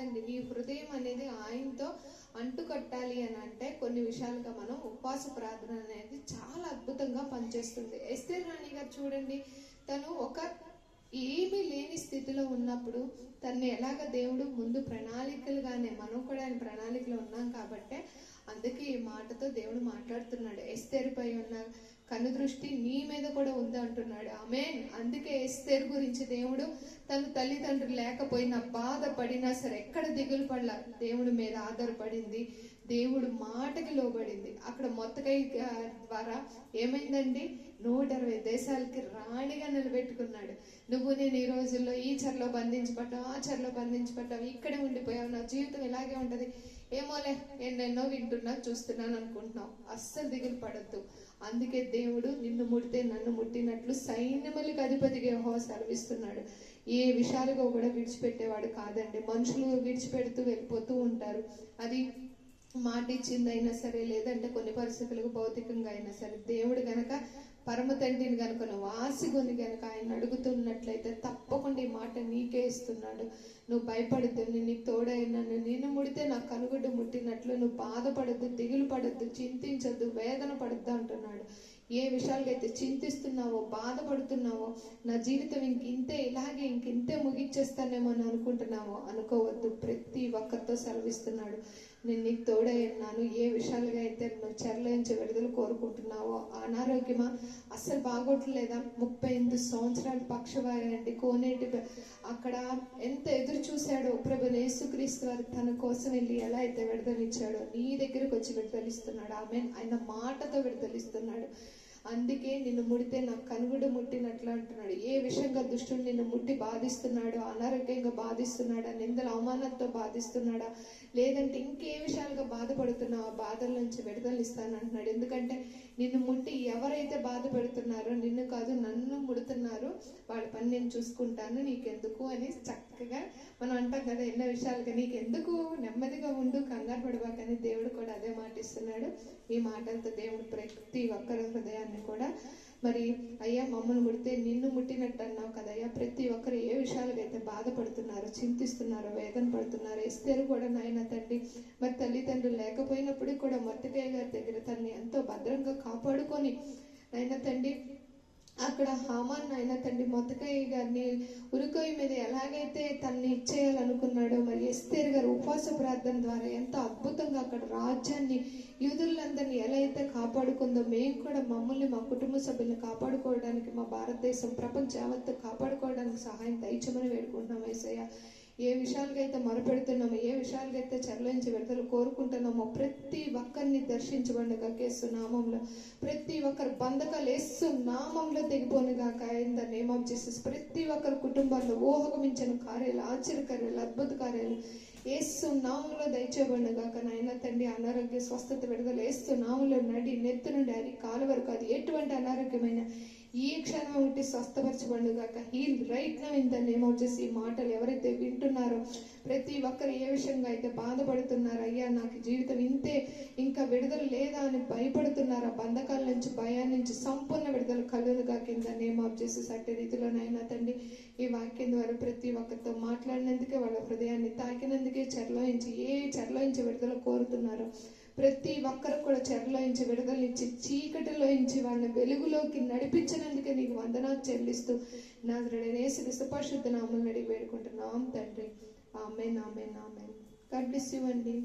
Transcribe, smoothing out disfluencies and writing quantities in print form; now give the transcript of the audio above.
చాలండి. నీ హృదయం అనేది ఆయనతో అంటుకట్టాలి అని అంటే కొన్ని విషయాలుగా మనం ఉపవాస ప్రార్థన అనేది చాలా అద్భుతంగా పనిచేస్తుంది. ఎస్తేర్ రాణి గారు చూడండి, తను ఒక ఏమీ లేని స్థితిలో ఉన్నప్పుడు తన్ని ఎలాగ దేవుడు ముందు ప్రణాళికలుగానే, మనం కూడా ఆయన ప్రణాళికలో ఉన్నాం కాబట్టే అందుకే ఈ మాటతో దేవుడు మాట్లాడుతున్నాడు. ఎస్తేరుపై ఉన్న కనుదృష్టి నీ మీద కూడా ఉంది అంటున్నాడు. ఆమేన్. అందుకే ఎస్తేరు గురించి దేవుడు తన తల్లిదండ్రులు లేకపోయినా బాధపడినా సరే ఎక్కడ దిగులు పడలా, దేవుడి మీద ఆధారపడింది, దేవుడు మాటకి లోబడింది. అక్కడ మొత్తకై ద్వారా ఏమైందండి, 120 దేశాలకి రాణిగా నిలబెట్టుకున్నాడు. నువ్వు నేను ఈ రోజుల్లో ఈ చెరలో బంధించబడ్డావు, ఆ చెరలో బంధించబడ్డావు, ఇక్కడే ఉండిపోయావు, నా జీవితం ఇలాగే ఉంటది, ఏమోలే ఎన్నెన్నో వింటున్నా చూస్తున్నాను అనుకుంటున్నావు. అస్సలు దిగులు పడద్దు. అందుకే దేవుడు నిన్ను ముడితే నన్ను ముట్టినట్లు సైన్యములకు అధిపతిగా యెహోవా సెలవిస్తున్నాడు. ఏ విషయాలుగా కూడా విడిచిపెట్టేవాడు కాదండి. మనుషులు విడిచిపెడుతూ వెళ్ళిపోతూ ఉంటారు. అది మాట ఇచ్చిందైనా సరే, లేదంటే కొన్ని పరిస్థితులకు భౌతికంగా అయినా సరే, దేవుడు గనక పరమ తండ్రిని గనుక నువ్వు ఆశగొని గనక ఆయన అడుగుతున్నట్లయితే తప్పకుండా ఈ మాట నీకే ఇస్తున్నాడు. నువ్వు భయపడద్దు, నేను నీకు తోడైనాను, నిన్ను ముడితే నా కనుగుడ్డు ముట్టినట్లు, నువ్వు బాధపడద్దు, దిగులు పడద్దు, చింతించద్దు, వేదన పడద్దు అంటున్నాడు. ఏ విషయాలకైతే చింతిస్తున్నావో, బాధపడుతున్నావో, నా జీవితం ఇంకింతే, ఇలాగే ఇంకింతే ముగిచ్చేస్తానేమో అని అనుకుంటున్నావో అనుకోవద్దు. ప్రతి ఒక్కరితో సెలవిస్తున్నాడు, నేను నీకు తోడై ఉన్నాను. ఏ విషయాలుగా అయితే నువ్వు చెరలోంచి విడుదల కోరుకుంటున్నావో, అనారోగ్యమా అస్సలు బాగోట్లేదా, 38 సంవత్సరాల పక్షవాయండి, కోనేటి అక్కడ ఎంత ఎదురు చూశాడో ప్రభు యేసుక్రీస్తు వారు తన కోసం వెళ్ళి ఎలా అయితే విడుదలిచ్చాడో నీ దగ్గరకు వచ్చి విడుదలిస్తున్నాడు. ఆమేన్. ఆయన మాటతో విడుదలిస్తున్నాడు. అందుకే నిన్ను ముడితే నాకు కనుగుడు ముట్టినట్లు అంటున్నాడు. ఏ విషయంగా దుష్టుడు నిన్ను ముట్టి బాధిస్తున్నాడో, అనారోగ్యంగా బాధిస్తున్నాడా, నిందల అవమానంతో బాధిస్తున్నాడా, లేదంటే ఇంకే విషయాలుగా బాధపడుతున్నావు, ఆ బాధల నుంచి విడుదల ఇస్తాను అంటున్నాడు. ఎందుకంటే నిన్ను ముట్టి ఎవరైతే బాధ పెడుతున్నారో, నిన్ను కాదు నన్ను ముడుతున్నారు, వాళ్ళ పని నేను చూసుకుంటాను, నీకెందుకు అని చక్కగా మనం అంటాం కదా ఎన్నో విషయాలుగా, నీకెందుకు, నెమ్మదిగా ఉండు, కంగారు పడబాకని దేవుడు కూడా అదే మాట ఇస్తున్నాడు. ఈ మాటలతో దేవుడు ప్రతి ఒక్కరి హృదయాన్ని కూడా మరి అయ్యా మమ్మల్ని ముడితే నిన్ను ముట్టినట్టు అన్నావు కదయ్యా, ప్రతి ఒక్కరు ఏ విషయాలకైతే బాధపడుతున్నారో, చింతిస్తున్నారో, వేదన పడుతున్నారో, ఎస్తేరు కూడా నాయన తండ్రి మరి తల్లిదండ్రులు లేకపోయినప్పుడు కూడా మొర్దెకై గారి దగ్గర తనని ఎంతో భద్రంగా కాపాడుకొని నాయన తండ్రి అక్కడ హామాన్ నాయన తండ్రి మొర్దెకై గారిని ఉరికొయ్య మీద ఎలాగైతే తనని ఇచ్చేయాలనుకున్నాడో, మరి ఎస్తేరు గారు ఉపవాస ప్రార్థన ద్వారా ఎంత అద్భుతంగా అక్కడ రాజ్యాన్ని, యూదులందరినీ ఎలా అయితే కాపాడుకుందో, మేము కూడా మమ్మల్ని మా కుటుంబ సభ్యులను కాపాడుకోవడానికి, మా భారతదేశం ప్రపంచం యావత్తు కాపాడుకోవడానికి సహాయం దయచేయమని వేడుకుంటున్నాం యేసయ్య. ఏ విషయాలకైతే మొరపెడుతున్నామో, ఏ విషయాలకైతే చెరలోంచి విడుదల కోరుకుంటున్నామో ప్రతి ఒక్కరిని దర్శించబడినగా యేసు నామంలో, ప్రతి ఒక్కరు బంధకాలు యేసు నామంలో తెగిపోనుగాక in the name of Jesus. ప్రతి ఒక్కరి కుటుంబాల్లో ఊహకు మించిన కార్యాలు, ఆశ్చర్యకార్యాలు, అద్భుత కార్యాలు యేసు నామంలో దయచేయబడినగాక నాయన తండ్రి. అనారోగ్య స్వస్థత విడుదల యేసు నామంలో, నడి నెత్తి నుండి అరి కాలు వరకు అది ఎటువంటి అనారోగ్యమైన ఈ క్షణం ఉంటే స్వస్థపరచబడుగాక. Heal right now in the name of Jesus. ఈ మాటలు ఎవరైతే వింటున్నారో ప్రతి ఒక్కరు ఏ విషయంగా అయితే బాధపడుతున్నారు, అయ్యా నాకు జీవితం ఇంతే, ఇంకా విడుదల లేదా అని భయపడుతున్నారు, ఆ బంధకాల నుంచి, భయాన్ని నుంచి సంపూర్ణ విడుదల కలుగుగా కింద నేమ్ ఆఫ్ జీసస్. అట్టి రీతిలోనైనా తండ్రి ఈ వాక్యం ద్వారా ప్రతి ఒక్కరితో మాట్లాడినందుకే, వాళ్ళ హృదయాన్ని తాకినందుకే, చెరలోంచి విడుదల కోరుతున్నారు ప్రతి ఒక్కరు కూడా చెరలోంచి విడుదలించి, చీకటిలోంచి వాళ్ళని వెలుగులోకి నడిపించినందుకే నీకు వందనాలు చెల్లిస్తూ నజరేయుడైన యేసు పరిశుద్ధ నామములో అడిగి వేడుకుంటున్నాం తండ్రి. ఆమేన్, ఆమేన్, ఆమేన్. గాడ్ బ్లెస్ యు అండి.